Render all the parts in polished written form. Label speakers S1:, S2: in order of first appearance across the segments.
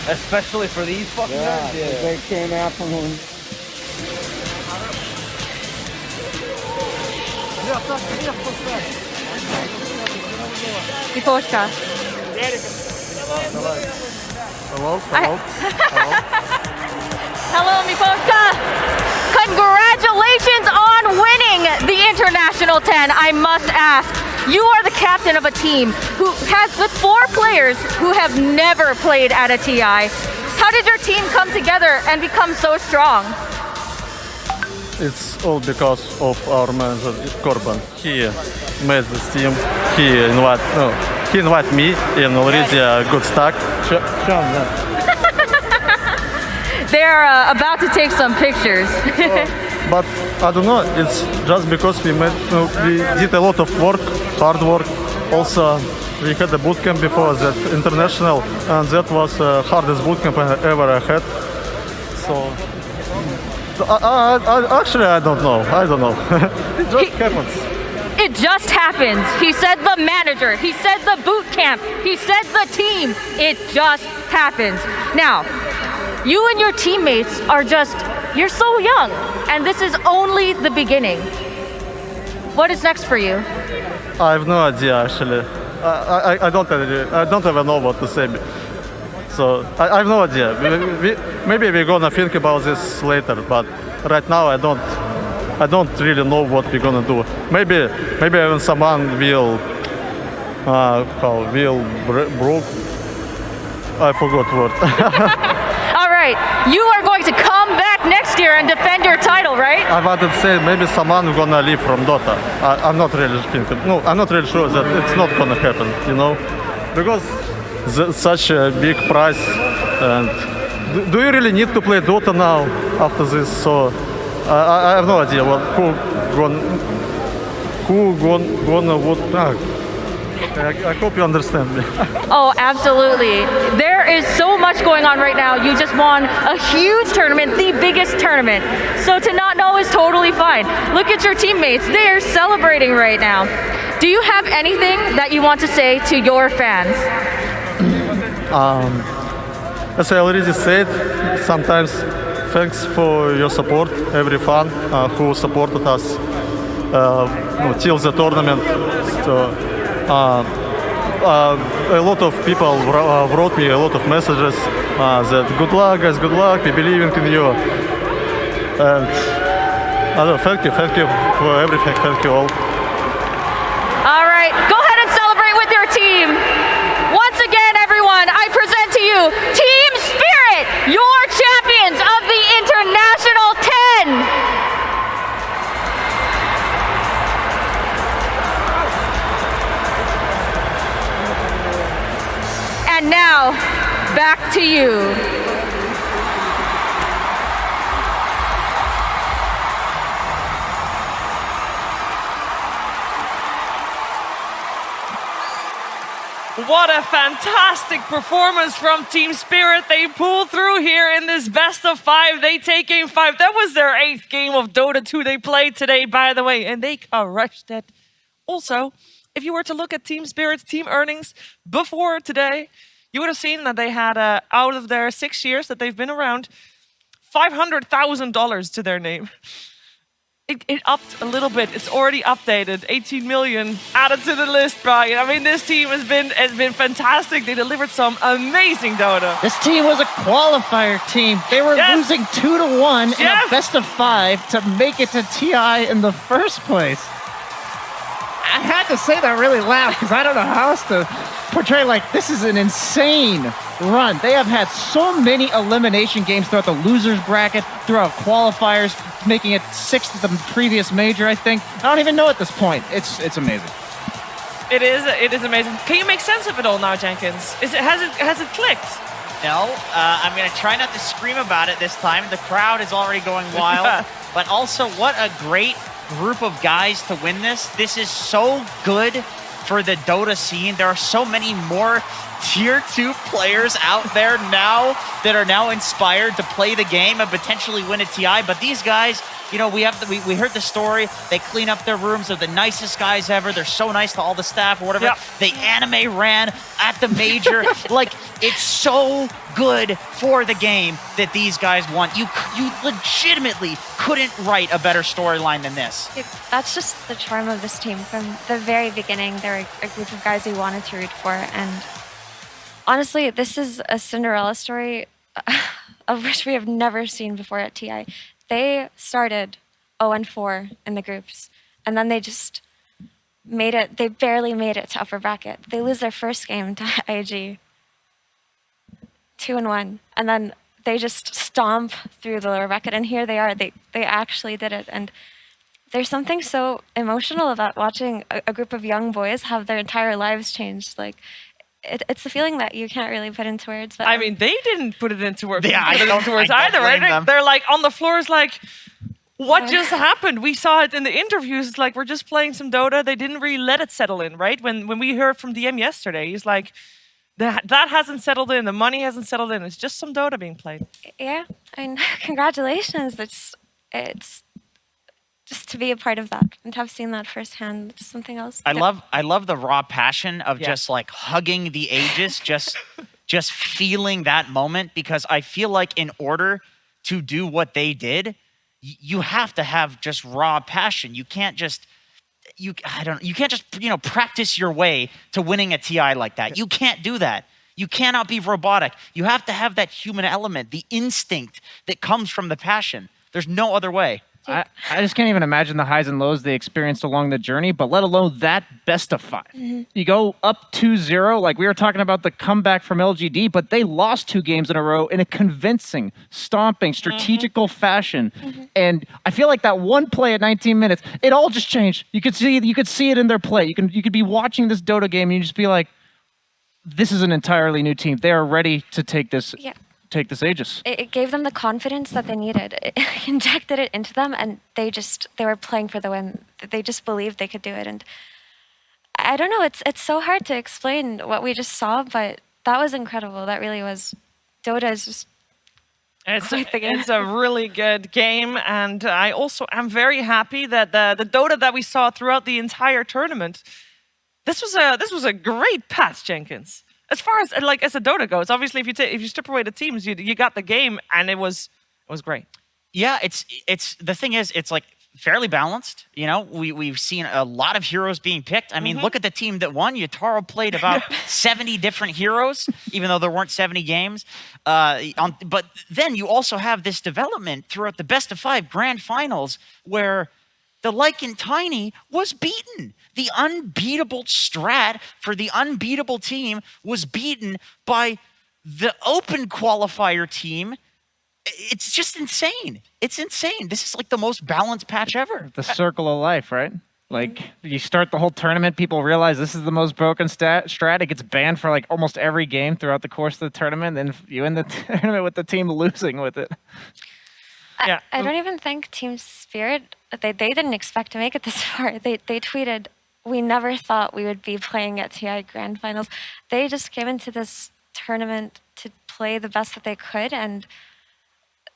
S1: Especially for these fucking guys.
S2: Yeah, they came out from them.
S3: Miposhka.
S4: Hello, hello, hello.
S3: Hello, Miposhka. Congratulations on winning the International 10. I must ask, you are the captain of a team who has with 4 players who have never played at a TI. How did your team come together and become so strong?
S4: It's all because of our manager Korban. He made this team. He invited me in already a good start.
S3: They're about to take some pictures.
S4: But I don't know. It's just because we did a lot of work, hard work. Also, we had a bootcamp before that international, and that was the hardest bootcamp I ever had. So. Actually, I don't know. It just happens.
S3: It just happens. He said the manager. He said the boot camp. He said the team. It just happens. Now, you and your teammates are you're so young, and this is only the beginning. What is next for you?
S4: I have no idea, actually. I don't even know what to say. So I have no idea. Maybe we're gonna think about this later, but right now I don't really know what we're gonna do. Maybe when someone will broke. I forgot what.
S3: All right, you are going to come back next year and defend your title, right?
S4: I wanted to say maybe someone gonna leave from Dota. I'm not really thinking. No, I'm not really sure that it's not gonna happen. Because. Such a big prize, and do you really need to play Dota now after this? So I have no idea I hope you understand me.
S3: Oh, absolutely. There is so much going on right now. You just won a huge tournament, the biggest tournament. So to not know is totally fine. Look at your teammates. They are celebrating right now. Do you have anything that you want to say to your fans?
S4: As I already said, sometimes thanks for your support, every fan who supported us till the tournament. So, a lot of people wrote me a lot of messages that good luck guys, good luck, we believe in you. And thank you for everything, thank you all.
S3: All right, go ahead and celebrate with your team. Once again, everyone, I present to you Team Spirit, your champions of the International 10. And now, back to you.
S5: What a fantastic performance from Team Spirit. They pull through here in this best of 5. They take game 5. That was their 8th game of Dota 2 they played today, by the way, and they crushed it. Also, if you were to look at Team Spirit's team earnings before today, you would have seen that they had, out of their 6 years that they've been around, $500,000 to their name. It upped a little bit. It's already updated. 18 million added to the list, Brian. I mean, this team has been fantastic. They delivered some amazing Dota.
S6: This team was a qualifier team. They were losing 2-1 in a best of 5 to make it to TI in the first place. I had to say that really loud because I don't know how else to portray, like, this is an insane run. They have had so many elimination games throughout the losers bracket, throughout qualifiers, making it 6th at the previous major, I think. I don't even know at this point. It's amazing.
S5: It is amazing. Can you make sense of it all now, Jenkins? Has it clicked?
S7: No, I'm going to try not to scream about it this time. The crowd is already going wild. But also, what a great group of guys to win this. This is so good for the Dota scene. There are so many more Tier 2 players out there now that are now inspired to play the game and potentially win a TI. But these guys, you know, we heard the story. They clean up their rooms. They're the nicest guys ever. They're so nice to all the staff or whatever. Yep. They anime ran at the major. Like, it's so good for the game that these guys won. You legitimately couldn't write a better storyline than this.
S2: That's just the charm of this team. From the very beginning, they were a group of guys we wanted to root for. And honestly, this is a Cinderella story of which we have never seen before at TI. They started 0-4 in the groups, and then they just made it. They barely made it to upper bracket. They lose their first game to IG, 2-1, and then they just stomp through the lower bracket, and here they are. They actually did it, and there's something so emotional about watching a group of young boys have their entire lives changed. Like, it's a feeling that you can't really put into words. But
S5: I mean, they didn't put it into words.
S7: Yeah, I don't
S5: either,
S7: blame them.
S5: right? They're like on the floors, like, what just happened? We saw it in the interviews. It's like, we're just playing some Dota. They didn't really let it settle in, right? When we heard from DM yesterday, he's like, that hasn't settled in. The money hasn't settled in. It's just some Dota being played.
S2: yeah, I mean, congratulations. It's just to be a part of that and to have seen that firsthand. It's something else.
S7: I love the raw passion of just like hugging the Aegis, just feeling that moment, because I feel like in order to do what they did, you have to have just raw passion. You can't just practice your way to winning a TI like that. You can't do that. You cannot be robotic. You have to have that human element, the instinct that comes from the passion. There's no other way.
S6: I just can't even imagine the highs and lows they experienced along the journey, but let alone that best of 5. You go up 2-0, like we were talking about the comeback from LGD, but they lost 2 games in a row in a convincing, stomping, strategical fashion. And I feel like that one play at 19 minutes, it all just changed. You could see it in their play. You could be watching this Dota game and you just be like, this is an entirely new team. They are ready to take this.
S2: Yeah.
S6: Take this Aegis.
S2: It gave them the confidence that they needed. It injected it into them, and they were playing for the win. They just believed they could do it. And I don't know, it's so hard to explain what we just saw, but that was incredible. That really was. Dota is just quite the game.
S5: It's a really good game, and I also am very happy that the Dota that we saw throughout the entire tournament, this was a great patch, Jenkins. As far as as the Dota goes, obviously if you strip away the teams, you got the game, and it was great.
S7: Yeah, it's the thing is, it's like fairly balanced. You know, we've seen a lot of heroes being picked. I mean, look at the team that won. Yataro played about 70 different heroes, even though there weren't 70 games. But then you also have this development throughout the best of 5 grand finals where the Lycan Tiny was beaten. The unbeatable strat for the unbeatable team was beaten by the open qualifier team. It's just insane. It's insane. This is like the most balanced patch ever.
S6: The circle of life, right? Like, you start the whole tournament, people realize this is the most broken strat. It gets banned for like almost every game throughout the course of the tournament, and you end the tournament with the team losing with it.
S5: Yeah.
S2: I don't even think Team Spirit, they didn't expect to make it this far. They tweeted, we never thought we would be playing at TI Grand Finals. They just came into this tournament to play the best that they could, and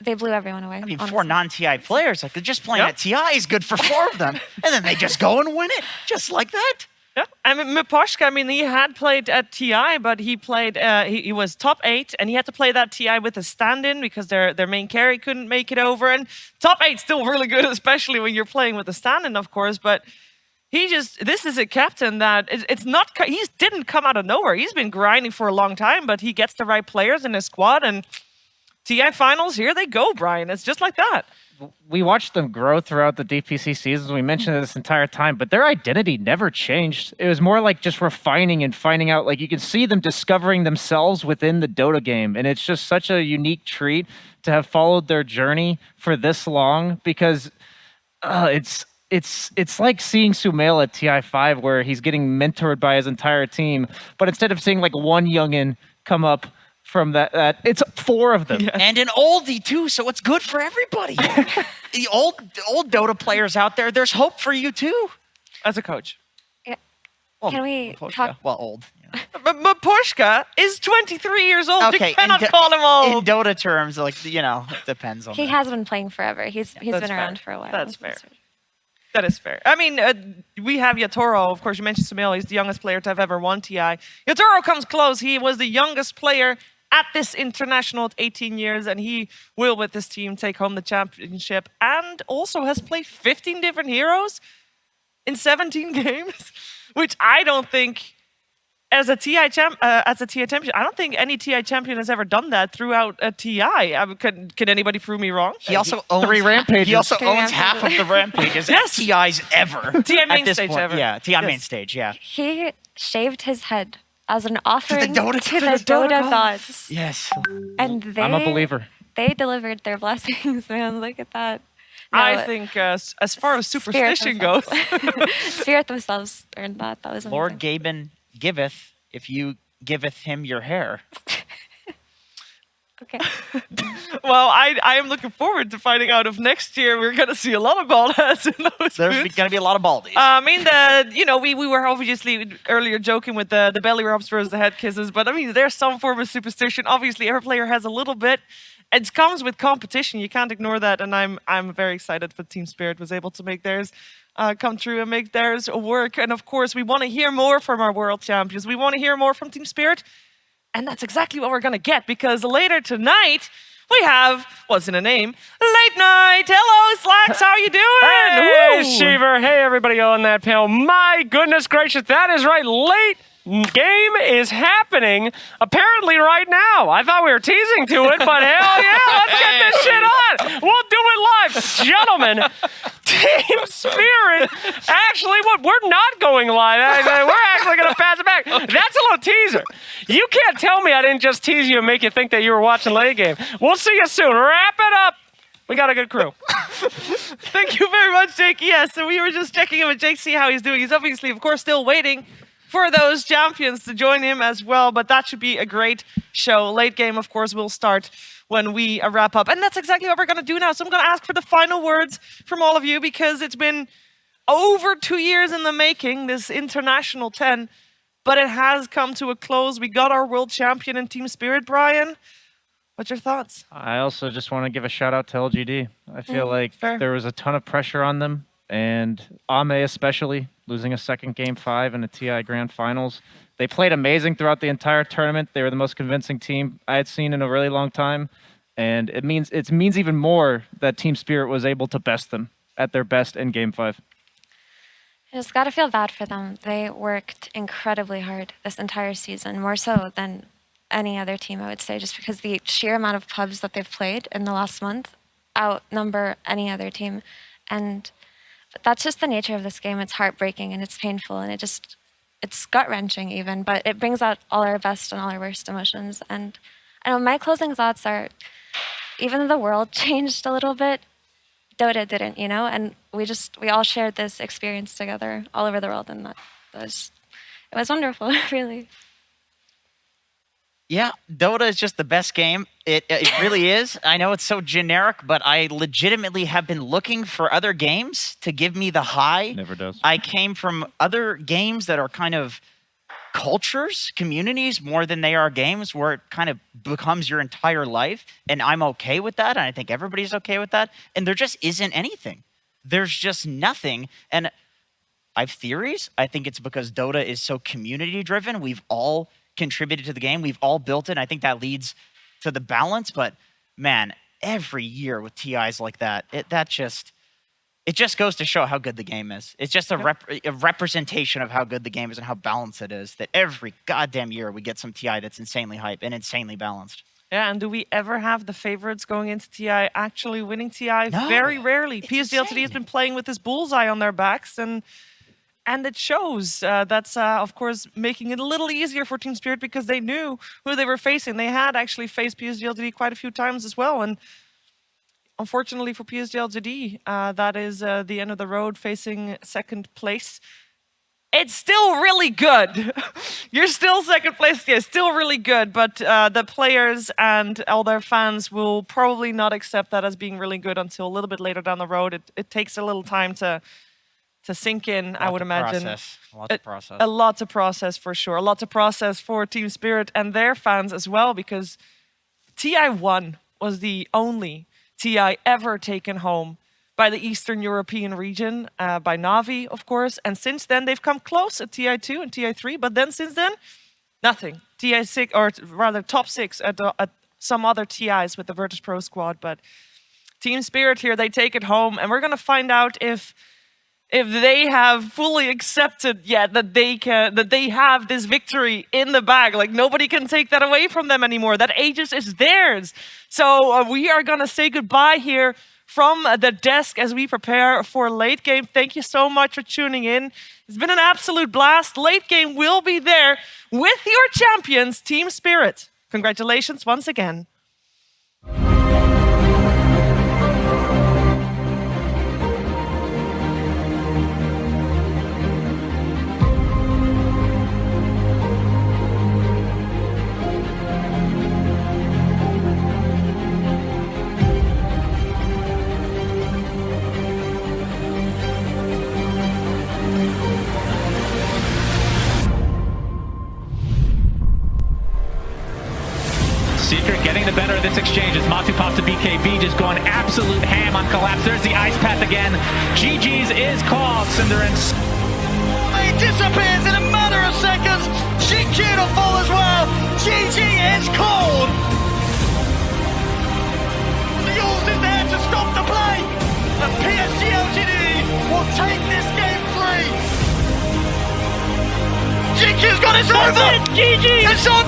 S2: they blew everyone away.
S7: I mean,
S2: honestly.
S7: 4 non-TI players, like they're just playing at TI is good for 4 of them. And then they just go and win it, just like that.
S5: Yeah, I mean, Miposhka, I mean, he had played at TI, but he played, he was top 8, and he had to play that TI with a stand-in because their main carry couldn't make it over. And top 8's still really good, especially when you're playing with a stand-in, of course, but this is a captain that, he didn't come out of nowhere. He's been grinding for a long time, but he gets the right players in his squad, and TI finals, here they go, Brian. It's just like that.
S6: We watched them grow throughout the DPC seasons. We mentioned it this entire time, but their identity never changed. It was more like just refining and finding out, like you can see them discovering themselves within the Dota game. And it's just such a unique treat to have followed their journey for this long, because it's like seeing Sumail at TI5 where he's getting mentored by his entire team. But instead of seeing like one youngin come up from that it's 4 of them.
S7: Yeah. And an oldie too, so it's good for everybody. The old Dota players out there, there's hope for you too.
S5: As a coach.
S2: Yeah.
S7: Well,
S2: Can we
S7: Miposhka,
S2: talk?
S7: well, old. You know.
S5: But Miposhka is 23 years old.
S7: Okay,
S5: You cannot call him old.
S7: In Dota terms, like, you know, it depends on
S2: He
S7: that.
S2: has been playing forever. He's been
S5: That's
S2: around
S5: fair.
S2: for a while.
S5: That's fair. That is fair. I mean, we have Yatoro. Of course, you mentioned Sumail. He's the youngest player to have ever won TI. Yatoro comes close. He was the youngest player at this international at 18 years, and he will, with this team, take home the championship, and also has played 15 different heroes in 17 games, which I don't think, as a TI champion, I don't think any TI champion has ever done that throughout a TI. Can anybody prove me wrong?
S7: He also owns
S6: 3 rampages.
S7: He also
S2: Three
S7: owns
S2: rampages.
S7: half of the rampages
S5: Yes.
S7: TI's ever.
S5: TI
S7: at
S5: main
S7: this
S5: stage
S7: point.
S5: ever.
S7: Yeah, TI main stage. Yeah.
S2: He shaved his head as an offering
S7: Dota-
S2: to
S7: to
S2: the
S7: the Dota
S2: Dota
S7: gods.
S2: gods.
S7: Yes.
S2: And they,
S6: I'm a believer.
S2: They delivered their blessings, man. Look at that.
S5: I
S2: No,
S5: think as far as
S2: Spirit
S5: superstition goes,
S2: themselves. Spirit themselves earned that. That was amazing.
S7: Lord Gaben giveth if you giveth him your hair.
S2: Okay.
S5: well, I am looking forward to finding out if next year we're going to see a lot of bald heads in those
S7: There's
S5: boots.
S7: going to be a lot of baldies.
S5: I mean, we were obviously earlier joking with the belly rubs versus the head kisses, but I mean, there's some form of superstition. Obviously, every player has a little bit. It comes with competition. You can't ignore that, and I'm very excited that Team Spirit was able to make theirs come true and make theirs work. And of course, we want to hear more from our world champions. We want to hear more from Team Spirit, and that's exactly what we're going to get, because later tonight we have, what's in a name, Late Night. Hello, Slacks, how you doing?
S8: Hey,
S5: Woo!
S8: Sheever. Hey, everybody on that panel. My goodness gracious, that is right. Late game is happening apparently right now. I thought we were teasing to it, but hell yeah, let's get this shit on. We'll do it live. Gentlemen, Team Spirit, actually, we're not going live. We're actually going to pass it back. That's a little teaser. You can't tell me I didn't just tease you and make you think that you were watching late game. We'll see you soon. Wrap it up. We got a good crew.
S5: Thank you very much, Jake. Yes, so we were just checking in with Jake, see how he's doing. He's obviously, of course, still waiting for those champions to join him as well, but that should be a great show. Late game, of course, will start when we wrap up, and that's exactly what we're going to do now. So I'm going to ask for the final words from all of you, because it's been over 2 years in the making, this International 10, but it has come to a close. We got our world champion in Team Spirit. Brian, what's your thoughts?
S6: I also just want to give a shout out to LGD. I feel like
S5: fair.
S6: there was a ton of pressure on them, and Ame especially, losing a second Game 5 in the TI Grand Finals. They played amazing throughout the entire tournament. They were the most convincing team I had seen in a really long time, and it means even more that Team Spirit was able to best them at their best in Game 5.
S2: I just got to feel bad for them. They worked incredibly hard this entire season, more so than any other team, I would say, just because the sheer amount of pubs that they've played in the last month outnumber any other team. And that's just the nature of this game. It's heartbreaking and it's painful, and it's gut-wrenching even, but it brings out all our best and all our worst emotions. And I know my closing thoughts are, even though the world changed a little bit, Dota didn't, and we all shared this experience together all over the world, and it was wonderful, really.
S7: Yeah, Dota is just the best game. It really is. I know it's so generic, but I legitimately have been looking for other games to give me the high.
S6: Never does.
S7: I came from other games that are kind of cultures, communities, more than they are games, where it kind of becomes your entire life. And I'm okay with that, and I think everybody's okay with that. And there just isn't anything. There's just nothing. And I have theories. I think it's because Dota is so community-driven. We've all contributed to the game. We've all built it. And I think that leads to the balance. But man, every year with TIs like that, it just goes to show how good the game is. It's just a representation of how good the game is and how balanced it is, that every goddamn year we get some TI that's insanely hype and insanely balanced.
S5: Yeah, and do we ever have the favorites going into TI actually winning TI?
S7: No,
S5: Very rarely.
S7: it's
S5: PSG LTD has
S7: insane.
S5: been playing with this bullseye on their backs, and it shows. That's, of course, making it a little easier for Team Spirit, because they knew who they were facing. They had actually faced PSG LTD quite a few times as well, and unfortunately for PSG LTD, that is the end of the road, facing second place. It's still really good. You're still second place. Yeah, still really good. But the players and all their fans will probably not accept that as being really good until a little bit later down the road. It takes a little time to sink in, I would imagine.
S7: A lot to process.
S5: A lot to process, for sure. A lot to process for Team Spirit and their fans as well, because TI1 was the only TI ever taken home by the Eastern European region, by Navi, of course. And since then, they've come close at TI2 and TI3. But then since then, nothing. TI6, or rather top 6 at some other TIs with the Virtus Pro squad. But Team Spirit here, they take it home. And we're going to find out if they have fully accepted yet that they have this victory in the bag. Like, nobody can take that away from them anymore. That Aegis is theirs. So we are going to say goodbye here from the desk as we prepare for late game. Thank you so much for tuning in. It's been an absolute blast. Late game will be there with your champions, Team Spirit. Congratulations once again.
S9: Secret getting the better of this exchange as Matu pops to BKB, just going absolute ham on Collapse. There's the ice path again. GG's is called. Cinderance.
S10: He disappears in a matter of seconds. GG to fall as well. GG is called. The Yules is there to stop the play. And PSG LGD will take this game 3. GG's got it over.
S5: GG.
S10: It's on.